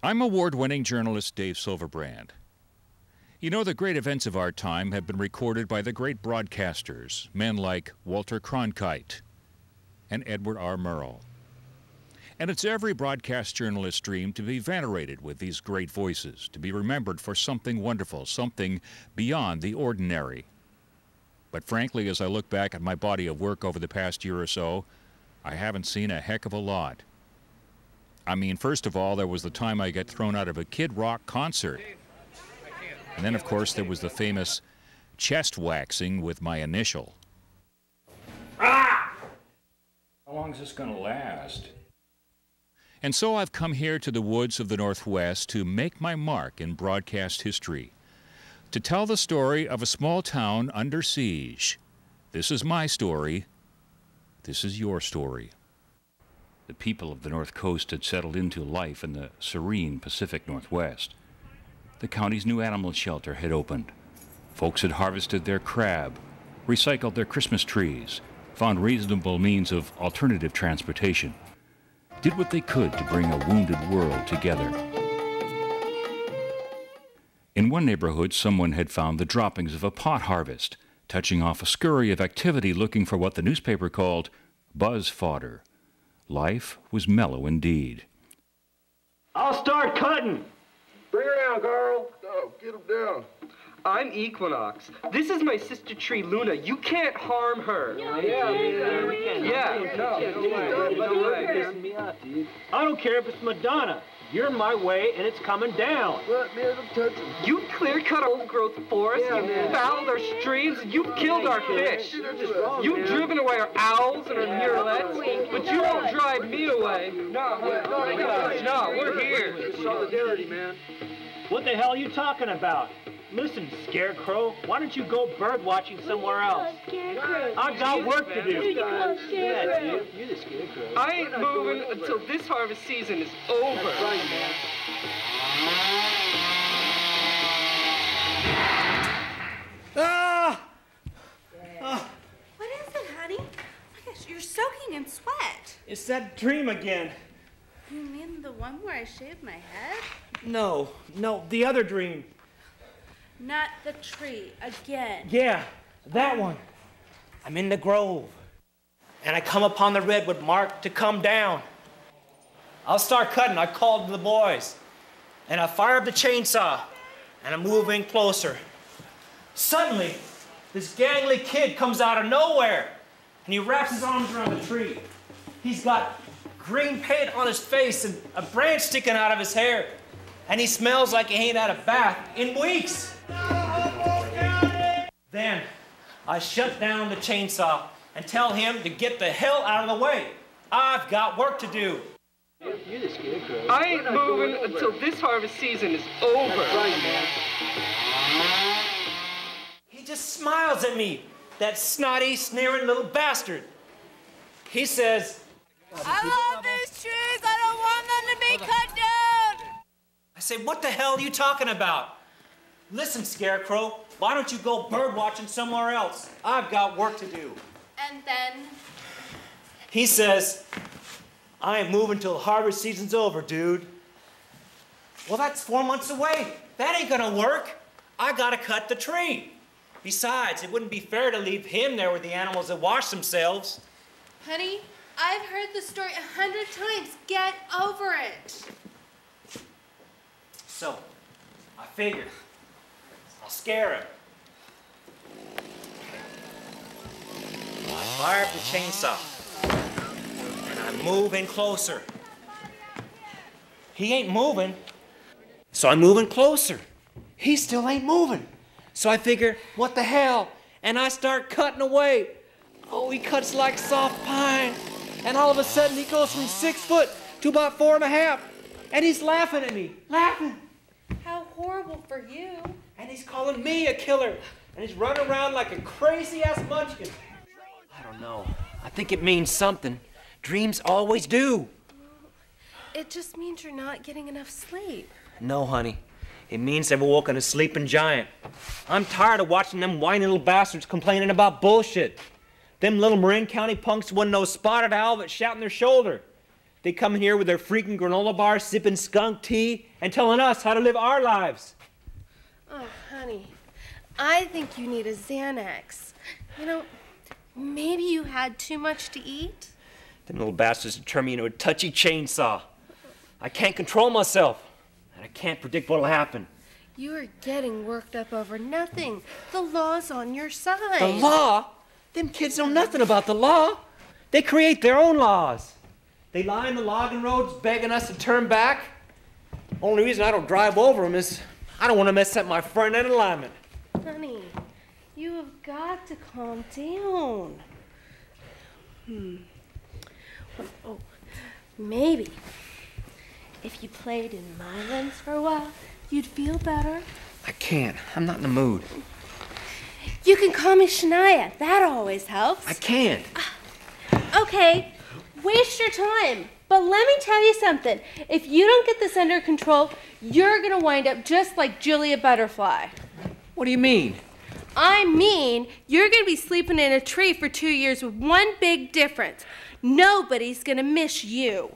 I'm award-winning journalist Dave Silverbrand. You know, the great events of our time have been recorded by the great broadcasters, men like Walter Cronkite and Edward R. Murrow. And it's every broadcast journalist's dream to be venerated with these great voices, to be remembered for something wonderful, something beyond the ordinary. But frankly, as I look back at my body of work over the past year or so, I haven't seen a heck of a lot. I mean, first of all, there was the time I got thrown out of a Kid Rock concert. And then, of course, there was the famous chest waxing with my initial. Ah! How long is this going to last? And so I've come here to the woods of the Northwest to make my mark in broadcast history, to tell the story of a small town under siege. This is my story. This is your story. The people of the North Coast had settled into life in the serene Pacific Northwest. The county's new animal shelter had opened. Folks had harvested their crab, recycled their Christmas trees, found reasonable means of alternative transportation, did what they could to bring a wounded world together. In one neighborhood, someone had found the droppings of a pot harvest, touching off a scurry of activity looking for what the newspaper called buzz fodder. Life was mellow indeed. I'll start cutting. Bring her down, Carl. Oh, get him down. I'm Equinox. This is my sister tree, Luna. You can't harm her. I don't care if it's Madonna. You're my way, and it's coming down. What, man? I'm touching. You clear-cut old-growth forests, you fouled our streams, and you've killed our fish. You've driven away our owls and our murrelets, but you won't drive me away. No, we're here. Solidarity, man. What the hell are you talking about? Listen, Scarecrow, why don't you go bird watching somewhere else? I've got work to do. Yeah, dude, you're the Scarecrow. I ain't moving until this harvest season is over. That's right, man. Ah! What is it, honey? Oh my gosh, you're soaking in sweat. It's that dream again. You mean the one where I shaved my head? No, the other dream. Not the tree, again. Yeah, that one. I'm in the grove, and I come upon the redwood mark to come down. I'll start cutting. I called to the boys, and I fire up the chainsaw, and I move in closer. Suddenly, this gangly kid comes out of nowhere, and he wraps his arms around the tree. He's got green paint on his face and a branch sticking out of his hair, and he smells like he ain't had a bath in weeks. Then I shut down the chainsaw and tell him to get the hell out of the way. I've got work to do. You're the Scarecrow. I ain't moving until this harvest season is over. That's right, man. He just smiles at me, that snotty, sneering little bastard. He says, I love these trees. I don't want them to be cut down. I say, what the hell are you talking about? Listen, Scarecrow, why don't you go bird watching somewhere else? I've got work to do. And then? He says, I ain't moving till harvest season's over, dude. Well, that's 4 months away. That ain't gonna work. I gotta cut the tree. Besides, it wouldn't be fair to leave him there with the animals that wash themselves. Honey, I've heard the story 100 times. Get over it. So, I figure I'll scare him. I fire up the chainsaw, and I move in closer. He ain't moving, so I'm moving closer. He still ain't moving. So I figure, what the hell? And I start cutting away. Oh, he cuts like soft pine. And all of a sudden, he goes from 6 foot to about 4.5. And he's laughing at me, laughing. How horrible for you. And he's calling me a killer. And he's running around like a crazy-ass munchkin. I don't know. I think it means something. Dreams always do. It just means you're not getting enough sleep. No, honey. It means they've awoken a sleeping giant. I'm tired of watching them whiny little bastards complaining about bullshit. Them little Marin County punks wouldn't know Spotted Owl but shouting their shoulder. They come in here with their freaking granola bars, sipping skunk tea, and telling us how to live our lives. Oh, honey, I think you need a Xanax. You know, maybe you had too much to eat? Them little bastards have turned me into a touchy chainsaw. I can't control myself, and I can't predict what'll happen. You are getting worked up over nothing. The law's on your side. The law? Them kids know nothing about the law. They create their own laws. They lie in the logging roads begging us to turn back. Only reason I don't drive over them is I don't want to mess up my front end alignment. Honey, you have got to calm down. Oh, maybe if you played in my lens for a while, you'd feel better. I can't. I'm not in the mood. You can call me Shania. That always helps. I can't. Okay, waste your time. But let me tell you something. If you don't get this under control, you're going to wind up just like Julia Butterfly. What do you mean? I mean, you're going to be sleeping in a tree for 2 years with one big difference. Nobody's going to miss you.